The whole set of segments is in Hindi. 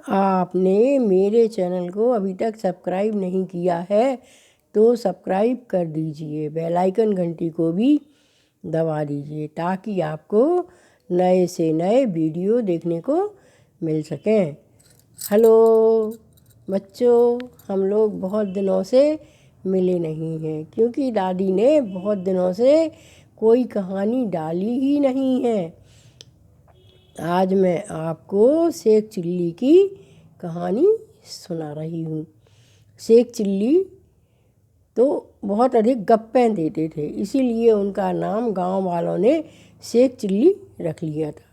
आपने मेरे चैनल को अभी तक सब्सक्राइब नहीं किया है तो सब्सक्राइब कर दीजिए, बेल आइकन घंटी को भी दबा दीजिए ताकि आपको नए से नए वीडियो देखने को मिल सकें। हेलो बच्चों, हम लोग बहुत दिनों से मिले नहीं हैं क्योंकि दादी ने बहुत दिनों से कोई कहानी डाली ही नहीं है। आज मैं आपको शेख चिल्ली की कहानी सुना रही हूँ। शेख चिल्ली तो बहुत अधिक गप्पें देते थे, इसीलिए उनका नाम गांव वालों ने शेख चिल्ली रख लिया था।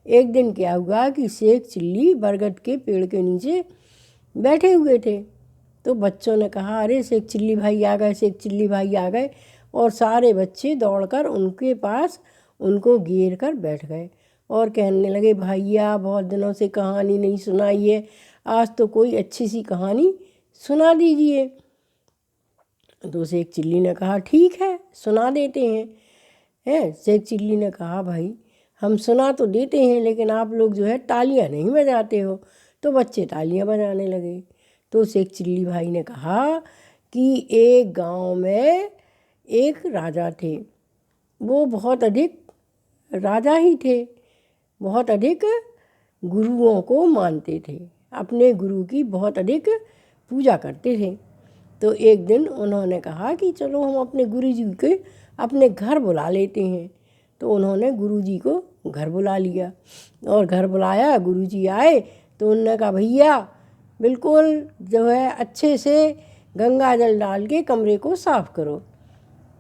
एक दिन क्या हुआ कि शेख चिल्ली बरगद के पेड़ के नीचे बैठे हुए थे तो बच्चों ने कहा, अरे शेख चिल्ली भाई आ गए, शेख चिल्ली भाई आ गए। और सारे बच्चे दौड़कर उनके पास उनको घेर कर बैठ गए और कहने लगे, भैया बहुत दिनों से कहानी नहीं सुनाई है, आज तो कोई अच्छी सी कहानी सुना दीजिए। तो शेख चिल्ली ने कहा, ठीक है सुना देते हैं। शेख चिल्ली ने कहा, भाई हम सुना तो देते हैं लेकिन आप लोग जो है तालियां नहीं बजाते हो। तो बच्चे तालियां बजाने लगे। तो शेख चिल्ली भाई ने कहा कि एक गांव में एक राजा थे। वो बहुत अधिक राजा ही थे, बहुत अधिक गुरुओं को मानते थे, अपने गुरु की बहुत अधिक पूजा करते थे। तो एक दिन उन्होंने कहा कि चलो हम अपने गुरुजी के अपने घर बुला लेते हैं। तो उन्होंने गुरुजी को घर बुला लिया और घर बुलाया। गुरुजी आए तो उन्होंने कहा, भैया बिल्कुल जो है अच्छे से गंगा जल डाल के कमरे को साफ़ करो।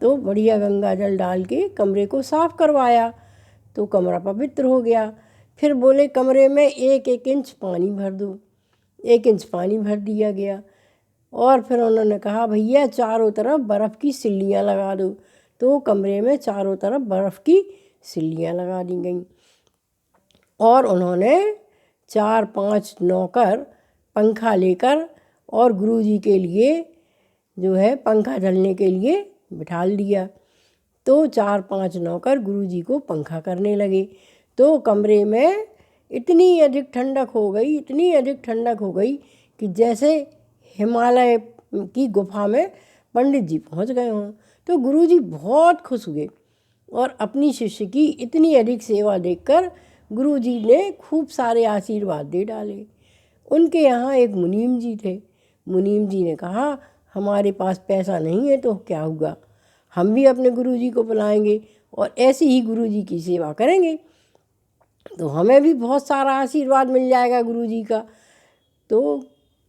तो बढ़िया गंगा जल डाल के कमरे को साफ़ करवाया तो कमरा पवित्र हो गया। फिर बोले, कमरे में 1-1 इंच पानी भर दो। 1 इंच पानी भर दिया गया। और फिर उन्होंने कहा, भैया चारों तरफ बर्फ़ की सिल्लियाँ लगा दो। तो कमरे में चारों तरफ बर्फ़ की सिल्लियाँ लगा दी गईं। और उन्होंने 4-5 नौकर पंखा लेकर और गुरुजी के लिए जो है पंखा झलने के लिए बिठा दिया। तो 4-5 नौकर गुरुजी को पंखा करने लगे। तो कमरे में इतनी अधिक ठंडक हो गई, इतनी अधिक ठंडक हो गई कि जैसे हिमालय की गुफा में पंडित जी पहुंच गए हों। तो गुरुजी बहुत खुश हुए और अपनी शिष्य की इतनी अधिक सेवा देखकर गुरुजी ने खूब सारे आशीर्वाद दे डाले। उनके यहाँ एक मुनीम जी थे। मुनीम जी ने कहा, हमारे पास पैसा नहीं है तो क्या हुआ, हम भी अपने गुरुजी को बुलाएंगे और ऐसे ही गुरुजी की सेवा करेंगे तो हमें भी बहुत सारा आशीर्वाद मिल जाएगा गुरुजी का। तो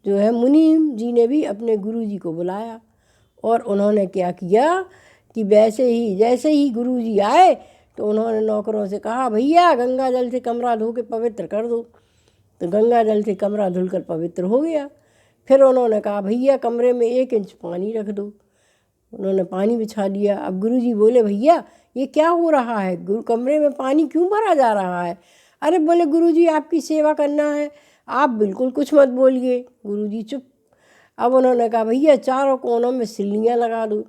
जो है मुनीम जी ने भी अपने गुरुजी को बुलाया और उन्होंने क्या किया कि जैसे ही गुरुजी आए तो उन्होंने नौकरों से कहा, भैया गंगा जल से कमरा धो के पवित्र कर दो। तो गंगा जल से कमरा धुलकर पवित्र हो गया। फिर उन्होंने कहा, भैया कमरे में 1 इंच पानी रख दो। उन्होंने पानी बिछा दिया। अब गुरुजी बोले, भैया ये क्या हो रहा है, कमरे में पानी क्यों भरा जा रहा है? अरे बोले, गुरुजी आपकी सेवा करना है, आप बिल्कुल कुछ मत बोलिए। गुरुजी चुप। अब उन्होंने कहा, भैया चारों कोनों में सिल्लियाँ लगा दो।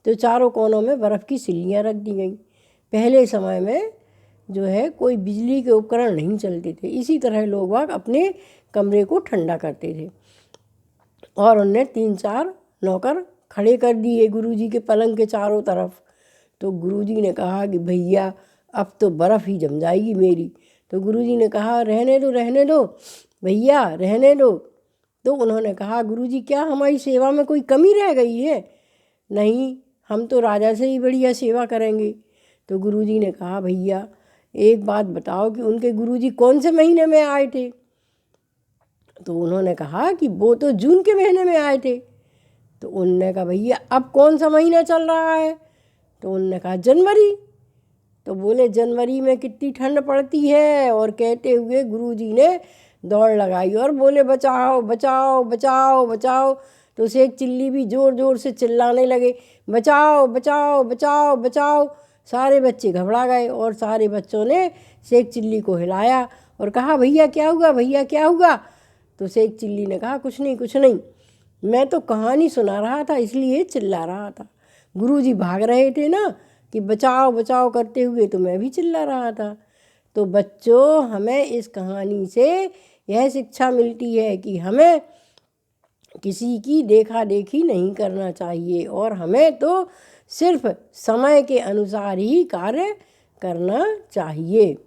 तो चारों कोनों में बर्फ़ की सिल्लियाँ रख दी गई। पहले समय में जो है कोई बिजली के उपकरण नहीं चलते थे, इसी तरह लोग बाग अपने कमरे को ठंडा करते थे। और उनने 3-4 नौकर खड़े कर दिए गुरुजी के पलंग के चारों तरफ। तो गुरुजी ने कहा कि भैया अब तो बर्फ़ ही जम जाएगी मेरी। तो गुरुजी ने कहा, रहने दो भैया, रहने दो। तो उन्होंने कहा, गुरुजी क्या हमारी सेवा में कोई कमी रह गई है? नहीं, हम तो राजा से ही बढ़िया सेवा करेंगे। तो गुरुजी ने कहा, भैया एक बात बताओ कि उनके गुरुजी कौन से महीने में आए थे? तो उन्होंने कहा कि वो तो जून के महीने में आए थे। तो उन्होंने कहा, भैया अब कौन सा महीना चल रहा है? तो उन्होंने कहा, जनवरी। तो बोले, जनवरी में कितनी ठंड पड़ती है? और कहते हुए गुरुजी ने दौड़ लगाई और बोले, बचाओ बचाओ बचाओ बचाओ। तो शेख चिल्ली भी ज़ोर ज़ोर से चिल्लाने लगे, बचाओ बचाओ बचाओ बचाओ। सारे बच्चे घबरा गए और सारे बच्चों ने शेख चिल्ली को हिलाया और कहा, भैया क्या हुआ, भैया क्या हुआ? तो शेख चिल्ली ने कहा, कुछ नहीं कुछ नहीं, मैं तो कहानी सुना रहा था इसलिए चिल्ला रहा था। गुरुजी भाग रहे थे ना कि बचाओ बचाओ करते हुए, तो मैं भी चिल्ला रहा था। तो बच्चों, हमें इस कहानी से यह शिक्षा मिलती है कि हमें किसी की देखा देखी नहीं करना चाहिए और हमें तो सिर्फ समय के अनुसार ही कार्य करना चाहिए।